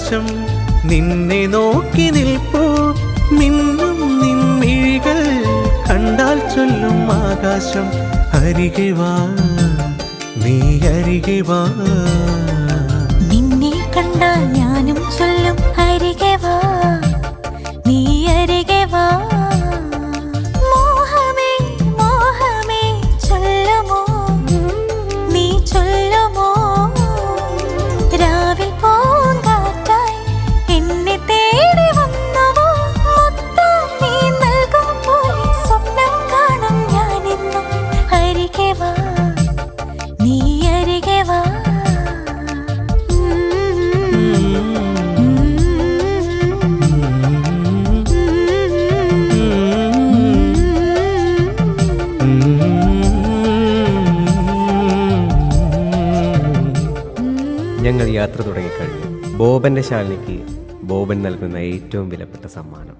ആകാശം നിന്നെ നോക്കി നിൽപ്പൂ മിന്നും നിൻമിഴികൾ കണ്ടാൽ ചൊല്ലും ആകാശം അരികെ വാ നീ അരികെ വാ നിന്നെ കണ്ടാൽ ഞാനും ചൊല്ലും അരികെ വാ നീ അരികെ വാ മോഹമേ മോഹമേ ചൊല്ലുമോ നീ ചൊല്ലുമോ രാവിൽ പൂങ്കാറ്റായി എന്നെ തേടി വന്നുവോ മൊത്തം നീ നൽകും പോലെ സ്വപ്നം കാണും ഞാനെന്നും അരികെ വാ നീ അരികെ വാ ഞങ്ങൾ യാത്ര തുടങ്ങിക്കഴിഞ്ഞു. ബോബൻ്റെ ശാലിനിക്ക് ബോബൻ നൽകുന്ന ഏറ്റവും വിലപ്പെട്ട സമ്മാനം.